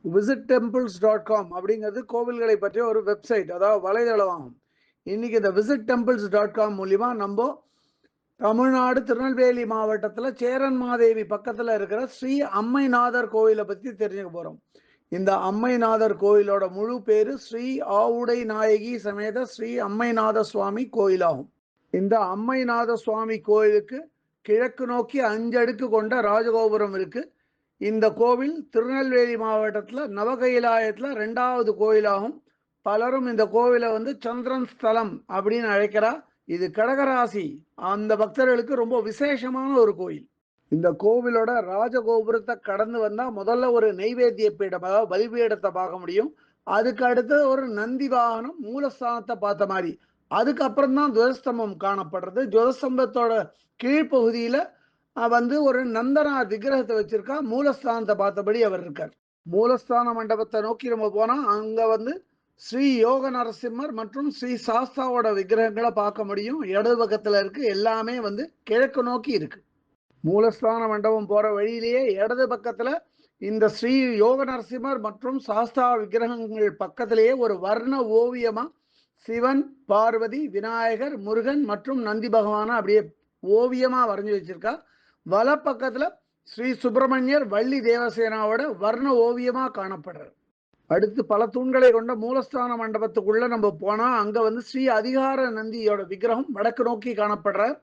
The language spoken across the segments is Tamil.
visittemples.com அப்படிங்கிறது கோவில்களை பற்றிய ஒரு வெப்சைட், அதாவது வலைதளமாகும். இன்னைக்கு இந்த visittemples.com மூலியமா நம்ம தமிழ்நாடு திருநெல்வேலி மாவட்டத்தில் சேரன்மாதேவி பக்கத்தில் இருக்கிற ஸ்ரீ அம்மைநாதர் கோயிலை பற்றி தெரிஞ்சுக்க போகிறோம். இந்த அம்மைநாதர் கோயிலோட முழு பேரு ஸ்ரீ ஆவுடை நாயகி சமேத ஸ்ரீ அம்மைநாத சுவாமி கோயிலாகும். இந்த அம்மைநாத சுவாமி கோயிலுக்கு கிழக்கு நோக்கி 5 அடுக்கு கொண்ட ராஜகோபுரம் இருக்கு. இந்த கோவில் திருநெல்வேலி மாவட்டத்தில் நவகைலாயத்தில் 2வது கோயிலாகும். பலரும் இந்த கோவிலை சந்திரன் ஸ்தலம் அப்படின்னு அழைக்கிறா. இது கடகராசி அந்த பக்தர்களுக்கு ரொம்ப விசேஷமான ஒரு கோயில். இந்த கோவிலோட ராஜகோபுரத்தை கடந்து வந்தா முதல்ல ஒரு நெய்வேத்திய பீடம், அதாவது பலிபீடத்தை பார்க்க முடியும். அதுக்கு அடுத்து ஒரு நந்தி வாகனம் மூலஸ்தானத்தை பார்த்த மாதிரி. அதுக்கப்புறம் தான் துவஜஸ்தம்பம் காணப்படுறது. துவஜஸ்தம்பத்தோட கீழ்ப்பகுதியில ஒரு நந்தனார் விக்கிரகத்தை வச்சிருக்கா. மூலஸ்தானத்தை பார்த்தபடி அவர் இருக்கார். மூலஸ்தான மண்டபத்தை நோக்கி நம்ம போனா அங்க ஸ்ரீ யோக நரசிம்மர் மற்றும் ஸ்ரீ சாஸ்தாவோட விக்கிரகங்களை பார்க்க முடியும். இடது பக்கத்துல இருக்கு. எல்லாமே கிழக்கு நோக்கி இருக்கு. மூலஸ்தான மண்டபம் போற வழியிலேயே இடது பக்கத்துல இந்த ஸ்ரீ யோக நரசிம்மர் மற்றும் சாஸ்தா விக்கிரகங்கள் பக்கத்திலேயே ஒரு வர்ண ஓவியமா சிவன், பார்வதி, விநாயகர், முருகன் மற்றும் நந்தி பகவான அப்படியே ஓவியமா வரைஞ்சி வச்சிருக்கா. வலப்பக்கத்துல ஸ்ரீ சுப்பிரமணியர், வள்ளி தேவசேனாவோட வர்ண ஓவியமா காணப்படுறார். அடுத்து பல தூண்களை கொண்ட மூலஸ்தான மண்டபத்துக்குள்ள நம்ம போனா அங்க ஸ்ரீ அதிகார நந்தியோட விக்கிரகம் வடக்கு நோக்கி காணப்படுறார்.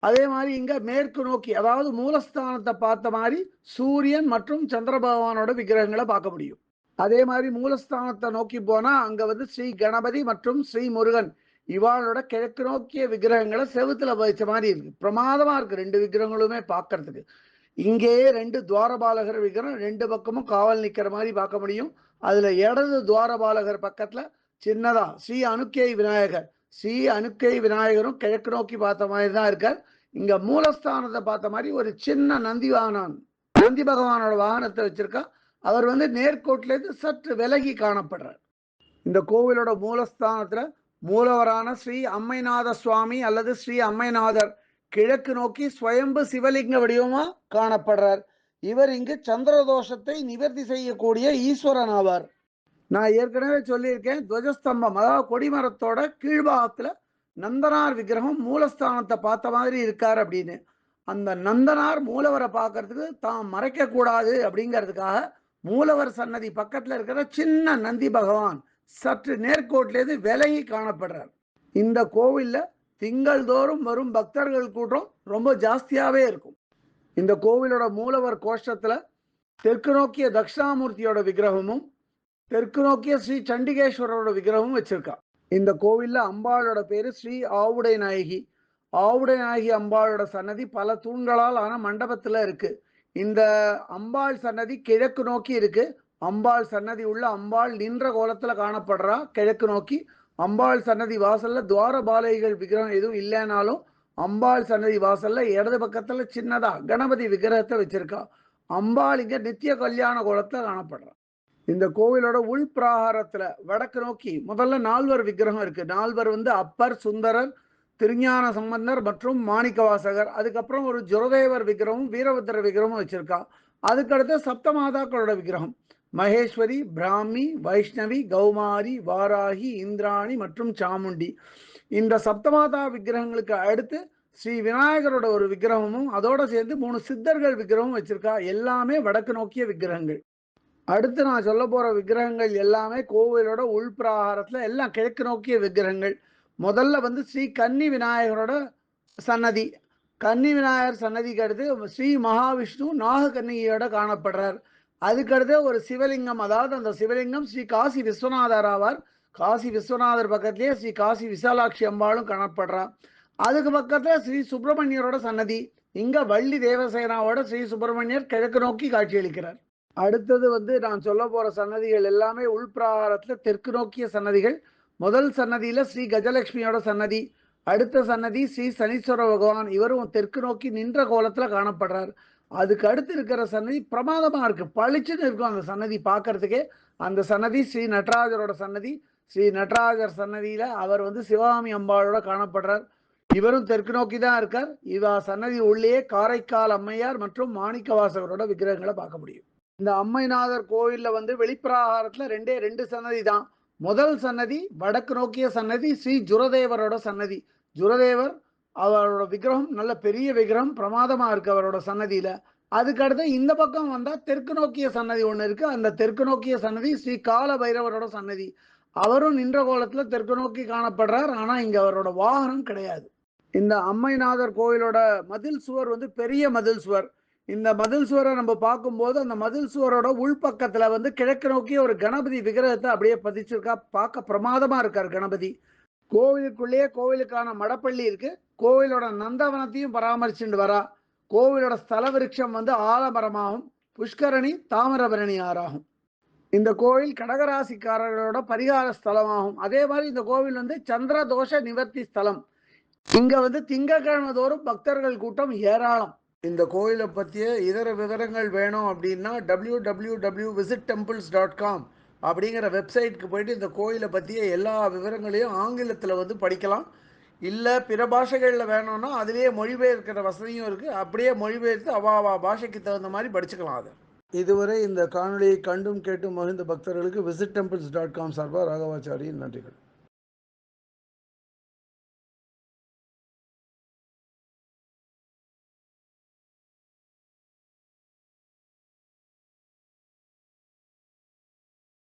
அதே மாதிரி இங்க மேற்கு நோக்கி, அதாவது மூலஸ்தானத்தை பார்த்த மாதிரி சூரியன் மற்றும் சந்திர பகவானோட விக்கிரகங்களை பார்க்க முடியும். அதே மாதிரி மூலஸ்தானத்தை நோக்கி போனா அங்க ஸ்ரீ கணபதி மற்றும் ஸ்ரீ முருகன் இவாளோட கிழக்கு நோக்கிய விக்கிரகங்களை செவுத்துல வச்ச மாதிரி இருக்கு. பிரமாதமா இருக்கு 2 விக்கிரகங்களுமே பார்க்கறதுக்கு. இங்கேயே 2 துவாரபாலகர் விக்கிரகம் 2 பக்கமும் காவல் நிக்கிற மாதிரி பார்க்க முடியும். அதுல இடது துவாரபாலகர் பக்கத்துல சின்னதா ஸ்ரீ அனுக்கை விநாயகர், ஸ்ரீ அனுக்கை விநாயகரும் கிழக்கு நோக்கி பார்த்த மாதிரி தான் இருக்கார். இங்க மூலஸ்தானத்தை பார்த்த மாதிரி ஒரு சின்ன நந்தி வாகனம், நந்தி பகவானோட வாகனத்தை வச்சிருக்கா. அவர் நேர்கோட்டில இருந்து சற்று விலகி காணப்படுறார். இந்த கோவிலோட மூலஸ்தானத்துல மூலவரான ஸ்ரீ அம்மைநாத சுவாமி அல்லது ஸ்ரீ அம்மைநாதர் கிழக்கு நோக்கி ஸ்வயம்பு சிவலிங்க வடிவமா காணப்படுறார். இவர் இங்கு சந்திரதோஷத்தை நிவர்த்தி செய்யக்கூடிய ஈஸ்வரன் ஆவார். நான் ஏற்கனவே சொல்லியிருக்கேன், துவஜஸ்தம்பம் அதாவது கொடிமரத்தோட கீழ்பாகத்துல நந்தனார் விக்கிரகம் மூலஸ்தானத்தை பார்த்த மாதிரி இருக்கார் அப்படின்னு. அந்த நந்தனார் மூலவரை பார்க்கறதுக்கு தான் மறைக்க கூடாது அப்படிங்கிறதுக்காக மூலவர் சன்னதி பக்கத்துல இருக்கிற சின்ன நந்தி பகவான் சற்று நேர்கோட்டிலேருந்து விலகி காணப்படுறார். இந்த கோவில்ல திங்கள் தோறும் வரும் பக்தர்கள் கூட்டம் ரொம்ப ஜாஸ்தியாவே இருக்கும். இந்த கோவிலோட மூலவர் கோஷ்டத்துல தெற்கு நோக்கிய தட்சிணாமூர்த்தியோட விக்கிரகமும் தெற்கு நோக்கிய ஸ்ரீ சண்டிகேஸ்வரோட விக்கிரகமும் வச்சிருக்கா. இந்த கோவில்ல அம்பாளோட பேரு ஸ்ரீ ஆவுடை நாயகி. ஆவுடை நாயகி அம்பாளோட சன்னதி பல தூண்களால் ஆன மண்டபத்துல இருக்கு. இந்த அம்பாள் சன்னதி கிழக்கு நோக்கி இருக்கு. அம்பாள் சன்னதி உள்ள அம்பாள் நின்ற கோலத்துல காணப்படுறா கிழக்கு நோக்கி. அம்பாள் சன்னதி வாசல்ல துவாரபாலைகள் விக்கிரகம் எதுவும் இல்லைனாலும் அம்பாள் சன்னதி வாசல்ல இடது பக்கத்துல சின்னதா கணபதி விக்கிரகத்தை வச்சிருக்கா. அம்பாள் இங்க நித்திய கல்யாண கோலத்துல காணப்படுறா. இந்த கோவிலோட உள் பிராகாரத்துல வடக்கு நோக்கி முதல்ல 4வர் விக்கிரகம் இருக்கு. 4வர் அப்பர், சுந்தரர், திருஞான சம்பந்தர் மற்றும் மாணிக்கவாசகர். அதுக்கப்புறம் ஒரு ஜுரதேவர் விக்கிரகம், வீரபத்திர விக்கிரமும் வச்சிருக்கா. அதுக்கடுத்து சப்தமாதாக்களோட விக்கிரகம் மகேஸ்வரி, பிராமி, வைஷ்ணவி, கௌமாரி, வாராகி, இந்திராணி மற்றும் சாமுண்டி. இந்த சப்தமாதா விக்கிரகங்களுக்கு அடுத்து ஸ்ரீ விநாயகரோட ஒரு விக்கிரகமும் அதோட சேர்ந்து 3 சித்தர்கள் விக்கிரகமும் வச்சிருக்கா. எல்லாமே வடக்கு நோக்கிய விக்கிரகங்கள். அடுத்து நான் சொல்ல போற விக்கிரகங்கள் எல்லாமே கோவிலோட உள்பிராகாரத்துல எல்லாம் கிழக்கு நோக்கிய விக்கிரகங்கள். முதல்ல ஸ்ரீ கன்னி விநாயகரோட சன்னதி. கன்னி விநாயகர் சன்னதிக்கு அடுத்து ஸ்ரீ மகாவிஷ்ணு நாககன்னிகையோட காணப்படுறார். அதுக்கடுத்து ஒரு சிவலிங்கம், அதாவது அந்த சிவலிங்கம் ஸ்ரீ காசி விஸ்வநாதர் ஆவார். காசி விஸ்வநாதர் பக்கத்திலேயே ஸ்ரீ காசி விசாலாட்சி அம்பாளும் காணப்படுறா. அதுக்கு பக்கத்துல ஸ்ரீ சுப்பிரமணியரோட சன்னதி. இங்க வள்ளி தேவசேனாவோட ஸ்ரீ சுப்பிரமணியர் கிழக்கு நோக்கி காட்சியளிக்கிறார். அடுத்தது நான் சொல்ல போற சன்னதிகள் எல்லாமே உள்பிராகாரத்துல தெற்கு நோக்கிய சன்னதிகள். முதல் சன்னதியில ஸ்ரீ கஜலட்சுமியோட சன்னதி. அடுத்த சன்னதி ஸ்ரீ சனீஸ்வர பகவான், இவரும் தெற்கு நோக்கி நின்ற கோலத்துல காணப்படுறார். அதுக்கு அடுத்து இருக்கிற சன்னதி பிரமாதமா இருக்கு, பளிச்சுன்னு இருக்கும் அந்த சன்னதி பார்க்கறதுக்கே. அந்த சன்னதி ஸ்ரீ நடராஜரோட சன்னதி. ஸ்ரீ நடராஜர் சன்னதியில அவர் சிவகாமி அம்பாளோட காணப்படுறார். இவரும் தெற்கு நோக்கி தான் இருக்கார். இவ சன்னதி உள்ளே காரைக்கால் அம்மையார் மற்றும் மாணிக்கவாசகரோட விக்கிரகங்களை பார்க்க முடியும். இந்த அம்மைநாதர் கோவில்ல வந்து வெளிப்பிரகாரத்துல 2 சன்னதி தான். முதல் சன்னதி வடக்கு நோக்கிய சன்னதி ஸ்ரீ ஜுரதேவரோட சன்னதி. ஜுரதேவர் அவரோட விக்கிரகம் நல்ல பெரிய விக்கிரகம் பிரமாதமா இருக்கு அவரோட சன்னதியில. அதுக்கடுத்து இந்த பக்கம் வந்தா தெற்கு நோக்கிய சன்னதி ஒண்ணு இருக்கு. அந்த தெற்கு நோக்கிய சன்னதி ஸ்ரீ கால பைரவரோட சன்னதி. அவரும் நின்ற கோலத்துல தெற்கு நோக்கி காணப்படுறார். ஆனா இங்க அவரோட வாகனம் கிடையாது. இந்த அம்மைநாதர் கோயிலோட மதில் சுவர் வந்து பெரிய மதில் சுவர். இந்த மதில் சுவரை நம்ம பார்க்கும்போது அந்த மதில் சுவரோட உள்பக்கத்துல வந்து கிழக்கு நோக்கி ஒரு கணபதி விக்கிரகத்தை அப்படியே பதிச்சிருக்கா. பார்க்க பிரமாதமா இருக்கார் கணபதி. கோவிலுக்குள்ளேயே கோவிலுக்கான மடப்பள்ளி இருக்கு. கோவிலோட நந்தவனத்தையும் பராமரிச்சுட்டு வரா. கோவிலோட ஸ்தல விருட்சம் வந்து ஆலமரமாகும். புஷ்கரணி தாமிரபரணி ஆறாகும். இந்த கோவில் கடகராசிக்காரர்களோட பரிகார ஸ்தலமாகும். அதே மாதிரி இந்த கோவில் வந்து சந்திர தோஷ நிவர்த்தி ஸ்தலம். இங்க வந்து திங்கட்கிழமை தோறும் பக்தர்கள் கூட்டம் ஏராளம். இந்த கோயிலை பற்றிய இதர விவரங்கள் வேணும் அப்படின்னா www.visittemples.com அப்படிங்கிற வெப்சைட்டுக்கு போயிட்டு இந்த கோயிலை பற்றிய எல்லா விவரங்களையும் ஆங்கிலத்தில் வந்து படிக்கலாம். இல்லை பிற பாஷைகளில் வேணும்னா அதிலேயே மொழிபெயர்க்கிற வசதியும் இருக்குது. அப்படியே மொழிபெயர்த்து அவாவா பாஷைக்கு தகுந்த மாதிரி படிச்சுக்கலாம் அதை. இதுவரை இந்த காணொலியை கண்டும் கேட்டும் மகிழ்ந்த பக்தர்களுக்கு visit temples.com சார்பாக ராகவாச்சாரியின் நன்றிகள்.